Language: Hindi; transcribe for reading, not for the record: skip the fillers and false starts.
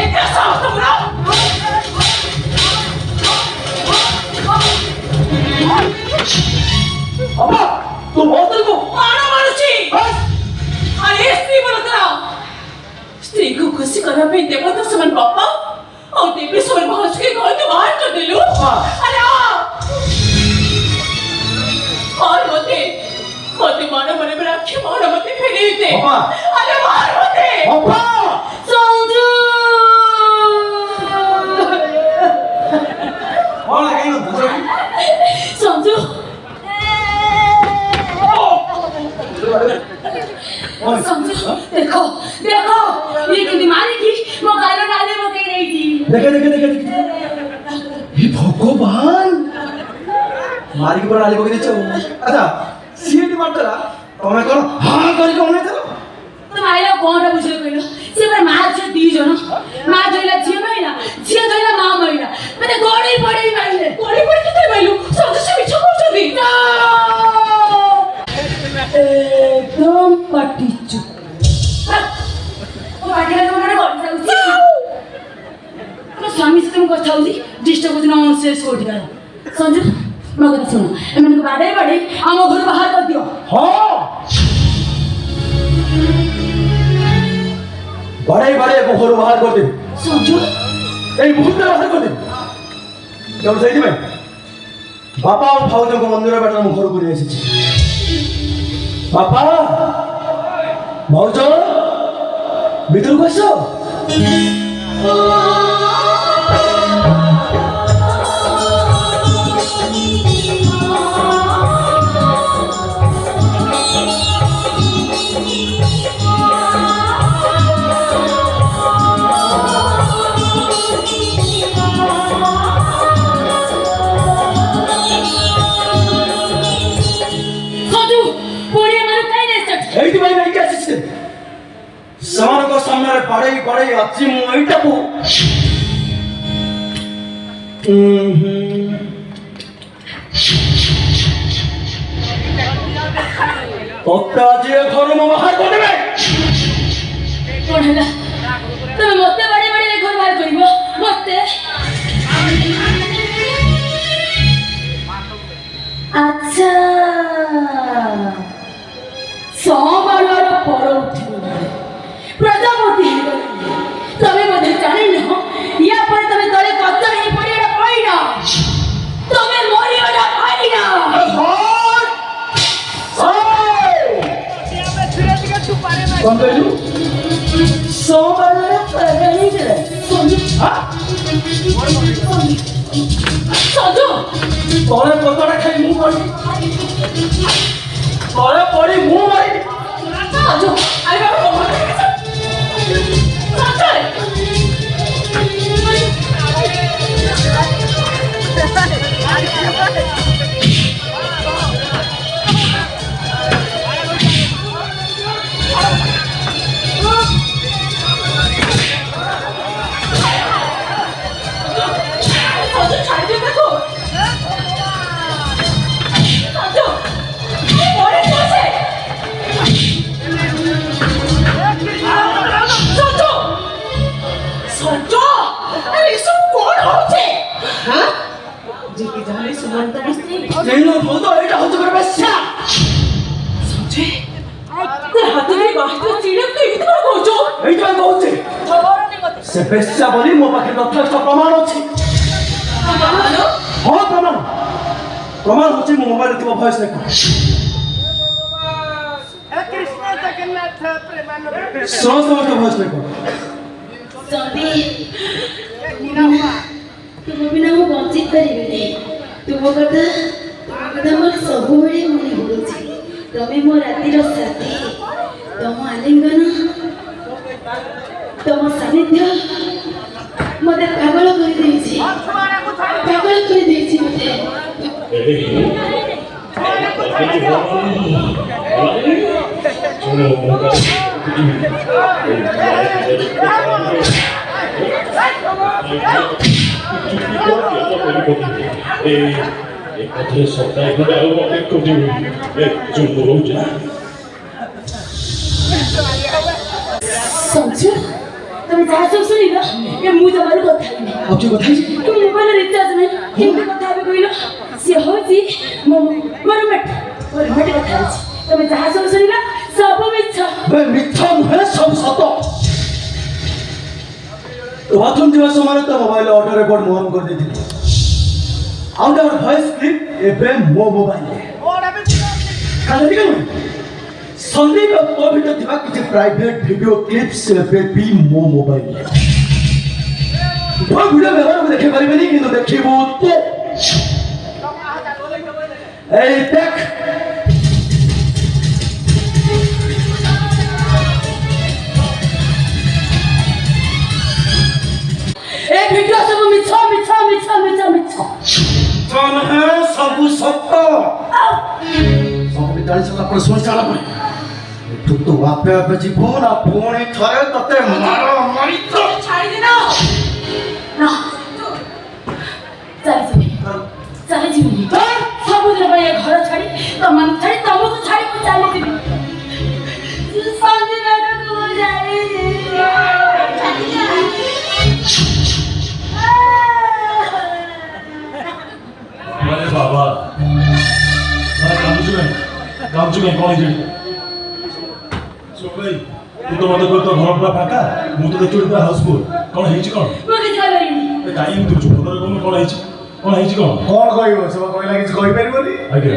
একা সাহস তোমরা अम्मा तू बोलते को मारा मारुची अरे स्त्री बोलत ना स्त्री को खुशी करा पे देवता समान बापा और देवी समान भाष के घर तो बाहर कर दिलू अरे और होते मानो मने में रखे मारो मते फेरे दे अरे मार होते अम्मा संजू कौन है ये दूसरा संजू संजू देखो देखो ये कितनी मारी की वो गालों डाले वो कह रही थी देखे ये भगवान मारी के ऊपर डाले वो कितने अच्छा सीएटी मारता तुम्हें कौन हाँ करी कौन है चलो तुम आइला कौन है बुझे कहलो से पर मार छे दी जन मार जोइला छिए महिला छिए जोइला मां महिला मते गोड़ी पड़ी माइले गोड़ी पड़ी किते माइलु संजू से मिछ करछदी एकदम पाटी चुप ओ पाटी का तुमने कौन सा तो स्वामी से तुम কথা হউছি ডিস্টার্ব করছ না শেষ কোটি গেল संजू मगर सुनो एमन को बाडे बाडे हम घर बाहर कर दियो हाँ बड़े को घर बाहर कर दे संजू এই মুহূর্তে বাহার করে দেব কেমন চাই দিবেন বাবা ও ভাউজকে মন্দিরে পাঠানো আমি ঘর করে এসেছি বাবা ভাউজ ভিতর কইছো এইটি ভাই নাই আসছে ସେମାନଙ୍କ ସାମ୍ନାରେ ବାଡ଼େଇ ଅଛି ମୁଁ ଏଇଟାକୁ ତୋତେ ଆଜି ଏ ଘରୁ ମୁଁ ବାହାର କରିଦେବେ କଣ ହେଲା ତମେ ମତେ ବାଡେଇ ବାଡେଇ ଏ ଘରୁ ବାହାର କରିବ ମତେ ଆଚ୍ଛା सोमवार पर उठिबो प्रजापति तमे मते जानि न या पर तमे तले कच्चा ही पड़िया पाइना तमे मरिया पाइना कौन कहलु सोमवार पर नहीं करे हां संजू तोरे पतड़ा खाई मु पड़ी तोरे पड़ी मु मारी संजू आई बाबा नहीं नो तो एटा हो चुका बच्चा समझे ते हाथ में बाहर चिड़क तो इतना पहुंचो एटा कहउचे से बेस्सा बोली मो पाखे यथेष्ट प्रमाण अछि प्रमाण हां प्रमाण होछि मो मोबाइल के वॉइस रेकॉर्ड कृष्ण जगन्नाथ प्रेमानंद समस्त वॉइस रेकॉर्ड सभी तुम बिना मु बंची परिबे तुम कथा मोर सब बेले मन पड़ुछि तमे मो रातिर साथी तम आलिंगन तम सानिध्य मते पागल कर देछि मते Até soltar e mandar uma vez que eu digo, Sanju ତମେ ଯାହା ସବୁ ଶୁଣିଲ ଏ ମୁଁ ଜମାରୁ କଥା ହେବି ଆଉ କିଏ କଥା ହେଇଛି? ମୋବାଇଲ ରିଚାର୍ଜ ନାହିଁ କେମିତି କଥା ହେବେ କହିଲ ସିଏ ହଉଛି ମୋର ମେଟ କଥା ହଉଛି ତମେ ଯାହା ସବୁ ଶୁଣିଲ ସବୁ ମିଛ ବେ ମିଛ ନୁହେଁ ସବୁ ସତ। ବାଥରୁମ ଯିବା ସମୟରେ ତ ମୋବାଇଲ ଅଟୋ ରେକର୍ଡ ମୁଁ ଅନ୍ କରିଦେଇଥିଲି। ଆଉ ଗୋଟେ ଭଏସ୍ କ୍ଲିପ୍ ଏବେ ମୋ ମୋବାଇଲରେ। ଖାଲି ଟିକେ ନୁହେଁ ସନ୍ଦୀପ ତୋ ଭିତରେ ଥିବା କିଛି ପ୍ରାଇଭେଟ ଭିଡିଓ କ୍ଲିପ୍ସ ଏବେ ବି ମୋ ମୋବାଇଲରେ। ଭିଡିଓ ବ୍ୟବହାର ଦେଖି ପାରିବେନି କିନ୍ତୁ ଦେଖିବୁ ତୁ। এই দেখ এই ভিডিও ସବୁ ମିଛ ମିଛ ମିଛ ମିଛ ମିଛ ସବୁ ସତ। ସବୁ ଜାଣି ସାରିଲା ପରେ ଶୁଣି ସାରିଲା ପରେ ତୁ ତୁ ଆପେ ଆପେ ଯିବୁ ନା ପୁଣି ଥରେ ତତେ ମାର ମାରି ଛାଡ଼ିଦେ ନା ଚାଲିଯିବି ସବୁଦିନ ପାଇଁ ଏ ଘର ଛାଡ଼ି ତମମାନଙ୍କୁ ଛାଡ଼ି ତମକୁ ଛାଡ଼ି ମୁଁ ଚାଲିଯିବି ସନ୍ଧ୍ୟାକୁ ମୁଁ अरे बाबा काम चुके कौन है भाई तू तो मत तो घर पूरा फाका मु तो देखि पूरा हाउसफुल कौन है कौन ମୁଁ କିଛି କହିପାରିବିନି काई तू चुप कौन है कौन है कौन कहइबो सब कहला किछ कहि परिबोनी ଆଜ୍ଞା